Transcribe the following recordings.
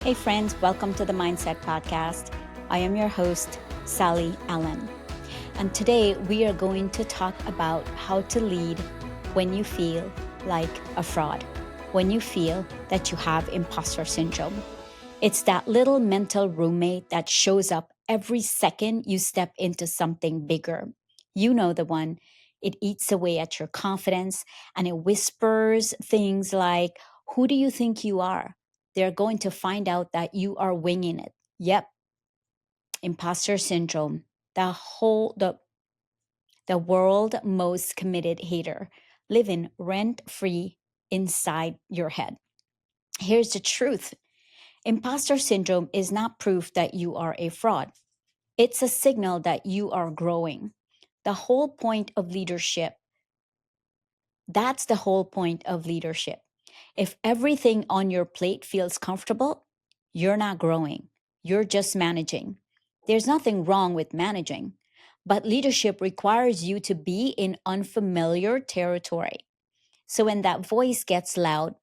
Hey, friends, welcome to the Mindset Podcast. I am your host, Sally Allen. And today we are going to talk about how to lead when you feel like a fraud, when you feel that you have imposter syndrome. It's that little mental roommate that shows up every second you step into something bigger. You know the one. It eats away at your confidence and it whispers things like, "Who do you think you are?" They're going to find out that you are winging it. Yep, imposter syndrome. The world most committed hater living rent free inside your head. Here's the truth. Imposter syndrome is not proof that you are a fraud. It's a signal that you are growing. The whole point of leadership, that's the whole point of leadership. If everything on your plate feels comfortable, you're not growing. You're just managing. There's nothing wrong with managing, but leadership requires you to be in unfamiliar territory. So when that voice gets loud,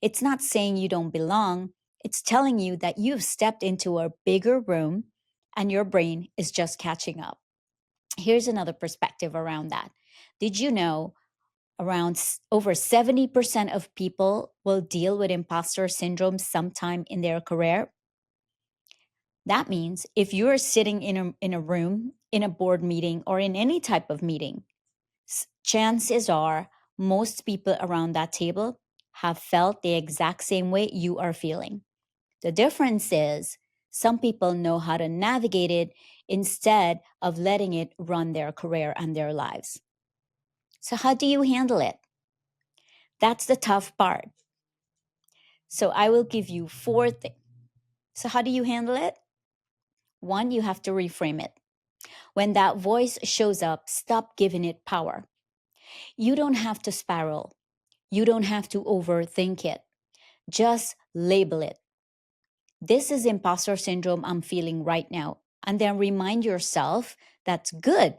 it's not saying you don't belong, it's telling you that you've stepped into a bigger room and your brain is just catching up. Here's another perspective around that. Did you know over 70% of people will deal with imposter syndrome sometime in their career? That means if you're sitting in a room, in a board meeting, or in any type of meeting, chances are most people around that table have felt the exact same way you are feeling. The difference is some people know how to navigate it instead of letting it run their career and their lives. So, how do you handle it? That's the tough part. So, I will give you four things. So, how do you handle it? One, you have to reframe it. When that voice shows up, stop giving it power. You don't have to spiral. You don't have to overthink it. Just label it. This is imposter syndrome I'm feeling right now. And then remind yourself that's good.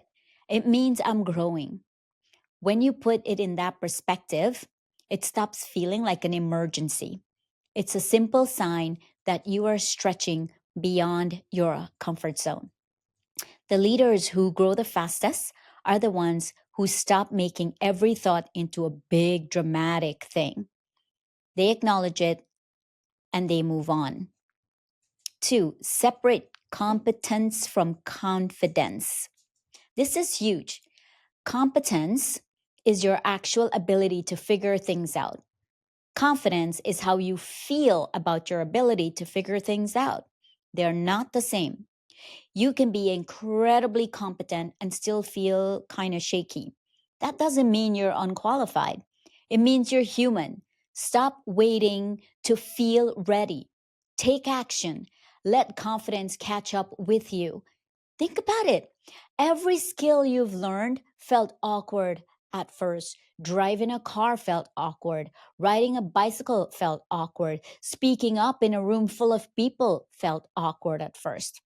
It means I'm growing. When you put it in that perspective, it stops feeling like an emergency. It's a simple sign that you are stretching beyond your comfort zone. The leaders who grow the fastest are the ones who stop making every thought into a big dramatic thing. They acknowledge it and they move on. Two, separate competence from confidence. This is huge. Competence is your actual ability to figure things out. Confidence is how you feel about your ability to figure things out. They're not the same. You can be incredibly competent and still feel kind of shaky. That doesn't mean you're unqualified. It means you're human. Stop waiting to feel ready. Take action. Let confidence catch up with you. Think about it. Every skill you've learned felt awkward at first. Driving a car felt awkward. Riding a bicycle felt awkward. Speaking up in a room full of people felt awkward at first.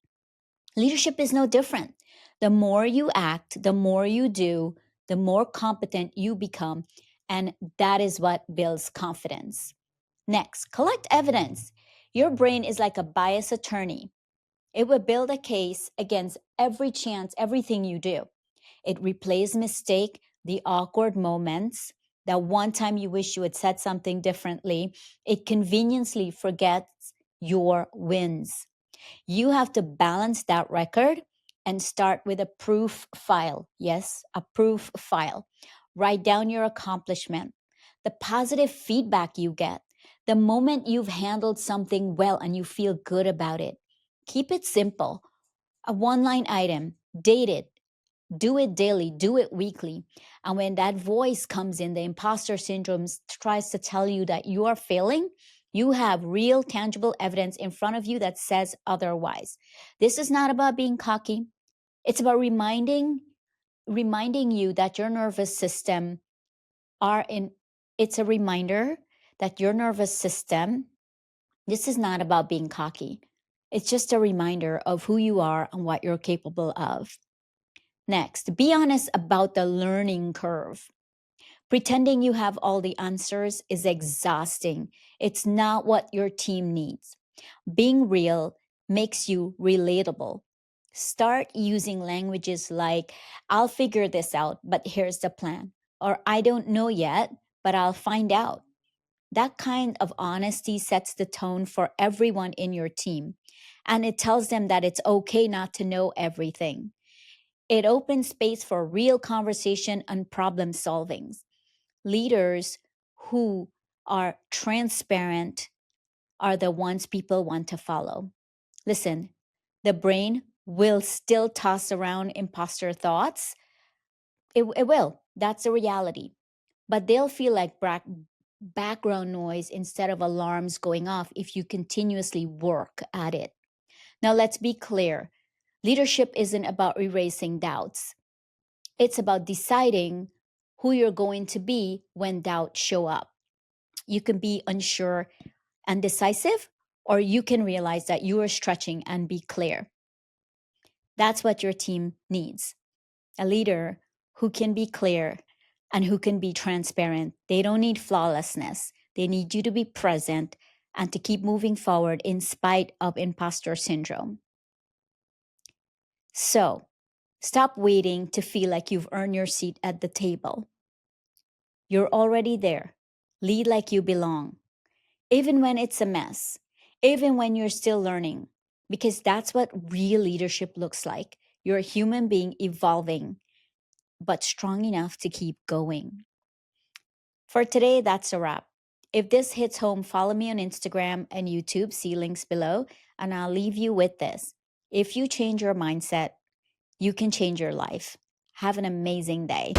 Leadership is no different. The more you act, the more you do, the more competent you become. And that is what builds confidence. Next, collect evidence. Your brain is like a biased attorney. It will build a case against every chance, everything you do. It replays mistake, the awkward moments, that one time you wish you had said something differently. It conveniently forgets your wins. You have to balance that record and start with a proof file. Yes, a proof file. Write down your accomplishment, the positive feedback you get, the moment you've handled something well and you feel good about it. Keep it simple. A one line item, date it, do it daily, do it weekly. And when that voice comes in, the imposter syndrome tries to tell you that you are failing, you have real tangible evidence in front of you that says otherwise. This is not about being cocky. It's about reminding you that your nervous system are in it's a reminder that your nervous system, this is not about being cocky. It's just a reminder of who you are and what you're capable of. Next, be honest about the learning curve. Pretending you have all the answers is exhausting. It's not what your team needs. Being real makes you relatable. Start using languages like, I'll figure this out, but here's the plan. Or I don't know yet, but I'll find out. That kind of honesty sets the tone for everyone in your team. And it tells them that it's okay not to know everything. It opens space for real conversation and problem solving. Leaders who are transparent are the ones people want to follow. Listen, the brain will still toss around imposter thoughts. It will. That's a reality. But they'll feel like background noise instead of alarms going off if you continuously work at it. Now, let's be clear, leadership isn't about erasing doubts, it's about deciding who you're going to be when doubts show up. You can be unsure and decisive, or you can realize that you are stretching and be clear. That's what your team needs, a leader who can be clear and who can be transparent. They don't need flawlessness. They need you to be present and to keep moving forward in spite of imposter syndrome. So, stop waiting to feel like you've earned your seat at the table. You're already there. Lead like you belong, even when it's a mess, even when you're still learning, because that's what real leadership looks like. You're a human being evolving, but strong enough to keep going. For today, that's a wrap. If this hits home, follow me on Instagram and YouTube, see links below, and I'll leave you with this. If you change your mindset, you can change your life. Have an amazing day.